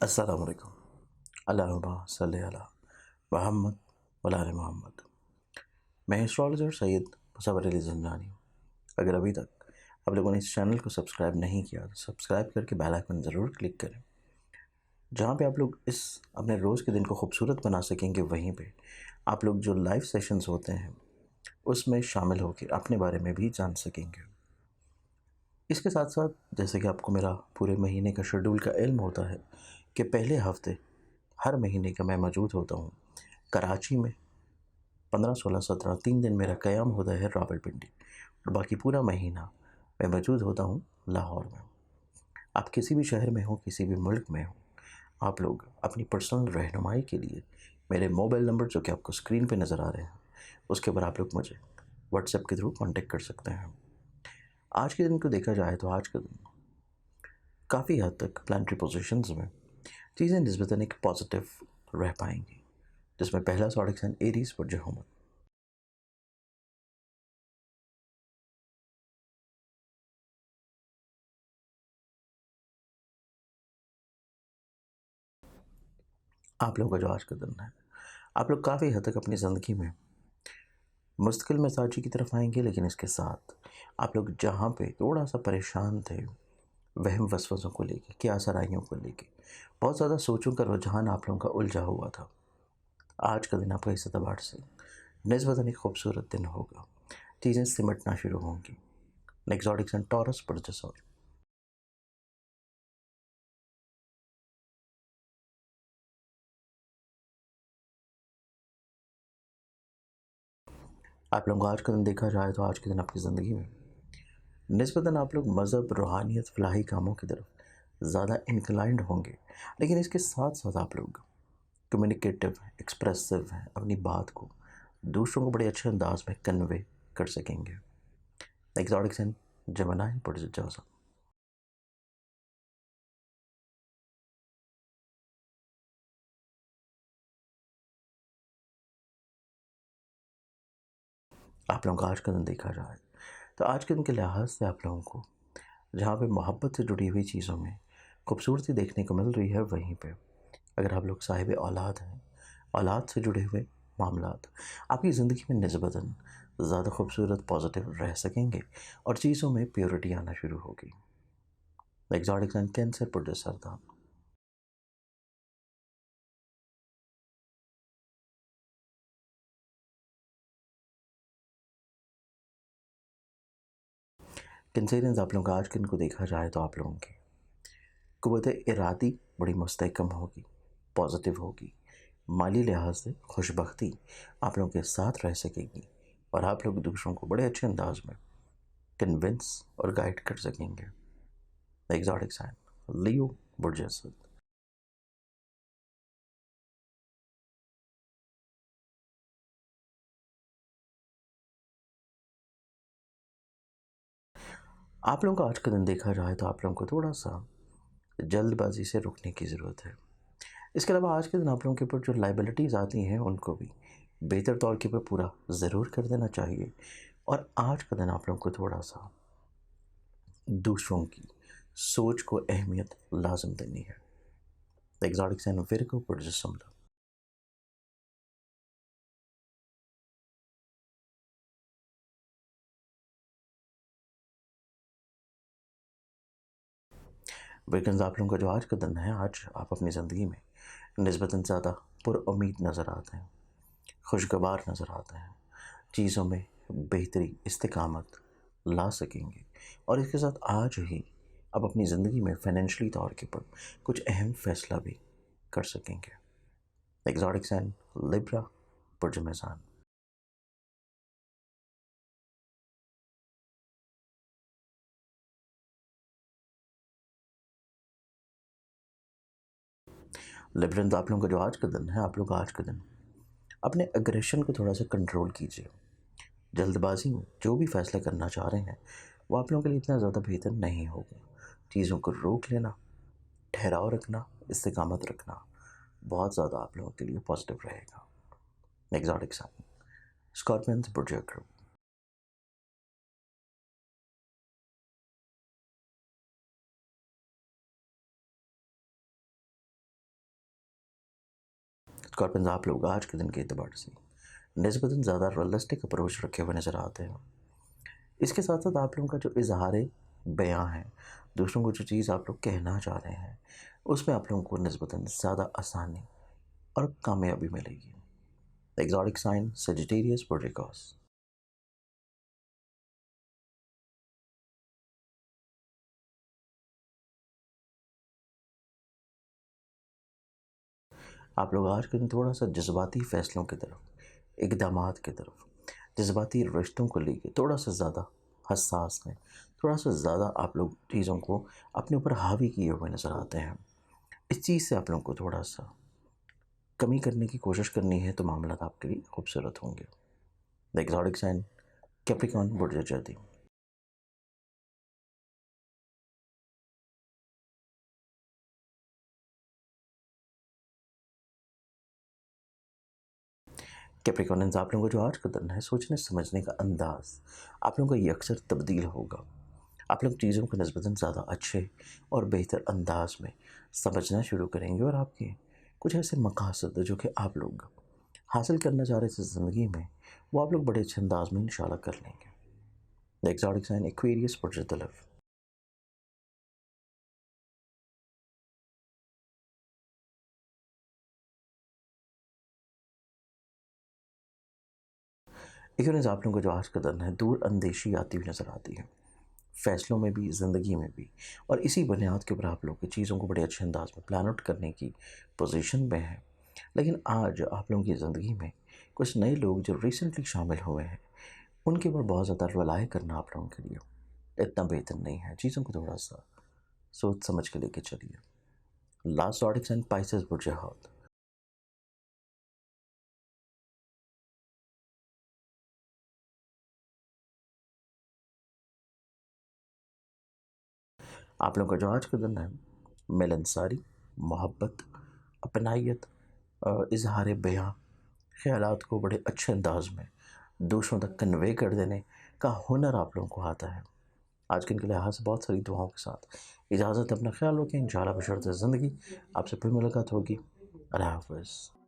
अस्सलाम वालेकुम। अल्लाहुम्मा सल्लि अला मुहम्मद व आले मोहम्मद। मैं एस्ट्रोलॉजर सैयद मुसव्वर अली ज़ंजानी हूँ। अगर अभी तक आप लोगों ने इस चैनल को सब्सक्राइब नहीं किया तो सब्सक्राइब करके बेल आइकन ज़रूर क्लिक करें, जहाँ पे आप लोग इस अपने रोज़ के दिन को खूबसूरत बना सकेंगे। वहीं पे आप लोग जो लाइव सेशंस होते हैं उसमें शामिल होकर अपने बारे में भी जान सकेंगे। इसके साथ साथ जैसे कि आपको मेरा पूरे महीने का शेड्यूल का इल्म होता है कि पहले हफ्ते हर महीने का मैं मौजूद होता हूँ कराची में। 15, 16, 17 3 दिन मेरा क़याम होता है रावलपिंडी, और बाकी पूरा महीना मैं मौजूद होता हूँ लाहौर में। आप किसी भी शहर में हो, किसी भी मुल्क में हो, आप लोग अपनी पर्सनल रहनुमाई के लिए मेरे मोबाइल नंबर जो कि आपको स्क्रीन पे नज़र आ रहे हैं उसके ऊपर आप लोग मुझे व्हाट्सएप के थ्रू कांटेक्ट कर सकते हैं। आज के दिन को देखा जाए तो आज का दिन काफ़ी हद तक प्लानिटरी पोजीशंस में चीज़ें निस्बतन एक पॉजिटिव रह पाएंगी, जिसमें पहला ज़ोडिक साइन एरीज़ पर जो आप लोगों का जो आज का दिन है, आप लोग काफ़ी हद तक अपनी ज़िंदगी में मुस्तकिल मिजाजी की तरफ आएंगे, लेकिन इसके साथ आप लोग जहाँ पे थोड़ा सा परेशान थे वहम वसवसों को लेके, क्या सराइयों को लेके, बहुत ज़्यादा सोचों का रुझान आप लोगों का उलझा हुआ था, आज का दिन आपका इस एतबार से निस्बतन एक खूबसूरत दिन होगा। चीज़ें सिमटना शुरू होंगी। नेक्सॉडिक सन टॉरस पर जसौर आप लोगों को आज का दिन देखा जाए तो आज के दिन आपकी ज़िंदगी में निस्बतन आप लोग मज़हब, रूहानियत, फलाही कामों की तरफ ज़्यादा इंक्लाइंड होंगे, लेकिन इसके साथ साथ आप लोग कम्युनिकेटिव हैं, एक्सप्रेसिव हैं, अपनी बात को दूसरों को बड़े अच्छे अंदाज में कन्वे कर सकेंगे। एक्सॉटिक सन जमनाई पर आप लोगों का आज का दिन देखा जाए तो आज के दिन के लिहाज से आप लोगों को जहाँ पे मोहब्बत से जुड़ी हुई चीज़ों में खूबसूरती देखने को मिल रही है, वहीं पे अगर आप लोग साहिब औलाद हैं, औलाद से जुड़े हुए मामलात आपकी ज़िंदगी में निस्बतन ज़्यादा खूबसूरत पॉजिटिव रह सकेंगे और चीज़ों में प्योरिटी आना शुरू होगी। एक्सॉटिक सन कैंसर पर सरदार कैंसरियंस आप लोगों का आज के दिन को देखा जाए तो आप लोगों की कुव्वत इरादी बड़ी मुस्तहकम होगी, पॉजिटिव होगी। माली लिहाज से खुशबख्ती आप लोगों के साथ रह सकेगी और आप लोग दूसरों को बड़े अच्छे अंदाज में कन्विंस और गाइड कर सकेंगे। एग्जॉटिक साइन लियो बुर्जस आप लोगों का आज का दिन देखा जाए तो आप लोगों को थोड़ा सा जल्दबाजी से रुकने की ज़रूरत है। इसके अलावा आज के दिन आप लोगों के ऊपर जो लाइबिलिटीज़ आती हैं उनको भी बेहतर तौर के ऊपर पूरा ज़रूर कर देना चाहिए, और आज का दिन आप लोगों को थोड़ा सा दूसरों की सोच को अहमियत लाजम देनी है। एग्जॉटिक साइन विरगो पर वीकेंड्स आप लोगों का जो आज का दिन है, आज आप अपनी ज़िंदगी में निस्बतन ज़्यादा पुरुम्मीद नज़र आते हैं, खुशगवार नज़र आते हैं, चीज़ों में बेहतरी, इस्तिकामत ला सकेंगे, और इसके साथ आज ही आप अपनी ज़िंदगी में फाइनेंशियली तौर के ऊपर कुछ अहम फैसला भी कर सकेंगे। एग्जॉटिक साइन लिब्रा बुर्ज मेज़ान। लिब्रंस आप लोगों का जो आज का दिन है, आप लोग आज का दिन अपने अग्रेशन को थोड़ा सा कंट्रोल कीजिए। जल्दबाजी में जो भी फैसला करना चाह रहे हैं वो आप लोगों के लिए इतना ज़्यादा बेहतर नहीं होगा। चीज़ों को रोक लेना, ठहराव रखना, इस्तिकामत रखना बहुत ज़्यादा आप लोगों के लिए पॉजिटिव रहेगा। Exotic sign scorpions project scorpions, आप लोग आज के दिन के एतबार से निस्बतन ज़्यादा रियलिस्टिक अप्रोच रखे हुए नज़र आते हैं। इसके साथ साथ आप लोगों का जो इजहार बयां है, दूसरों को जो चीज़ आप लोग कहना चाह रहे हैं, उसमें आप लोगों को निस्बतन ज़्यादा आसानी और कामयाबी मिलेगी। एग्जॉटिक साइन सेजिटेरियस पोर्टिकॉस। आप लोग आज के दिन थोड़ा सा जज्बाती फैसलों की तरफ, इकदामात की तरफ, जज्बाती रिश्तों को लेके थोड़ा सा ज़्यादा हसास हैं। थोड़ा सा ज़्यादा आप लोग चीज़ों को अपने ऊपर हावी किए हुए नज़र आते हैं। इस चीज़ से आप लोगों को थोड़ा सा कमी करने की कोशिश करनी है, तो मामला आपके लिए खूबसूरत होंगे। द एग्जॉटिक साइन कैप्रिकॉर्न बुर्ज जर्दी। कैप्रिकॉर्नियंस, आप लोगों को जो आज का दिन है, सोचने समझने का अंदाज़ आप लोगों का ये अक्सर तब्दील होगा। आप लोग चीज़ों को निस्बतन ज़्यादा अच्छे और बेहतर अंदाज में समझना शुरू करेंगे, और आपके कुछ ऐसे मकासद जो कि आप लोग हासिल करना चाह रहे थे ज़िंदगी में, वो आप लोग बड़े अच्छे अंदाज में इंशाल्लाह कर लेंगे। द एक्सॉटिक साइन एक्वेरियस पुरजतलफ। एक्वेरियस, आप लोगों को जो आज का दिन है, दूर अंदेशी आती हुई नज़र आती है, फ़ैसलों में भी, ज़िंदगी में भी। और इसी बुनियाद के ऊपर आप लोग की चीज़ों को बड़े अच्छे अंदाज में प्लान आउट करने की पोजीशन में है। लेकिन आज आप लोगों की ज़िंदगी में कुछ नए लोग जो रिसेंटली शामिल हुए हैं, उनके ऊपर बहुत ज़्यादा रिलाय करना आप लोगों के लिए इतना बेहतर नहीं है। चीज़ों को थोड़ा सा सोच समझ के लेके चलिए। लास्ट ऑडिक्स एंड पाइसेस बुर्ज हौत। आप लोगों का जो आज का दिन है, मिलनसारी, मोहब्बत, अपनाइत, इजहार बयां, ख्यालात को बड़े अच्छे अंदाज में दूसरों तक कन्वे कर देने का हुनर आप लोगों को आता है। आज के इनके लिहाज से बहुत सारी दुआओं के साथ इजाज़त, अपना ख्याल रखें। इंशाल्लाह बशर्ते ज़िंदगी आपसे फिर मुलाकात होगी। अल्लाह हाफ़िज़।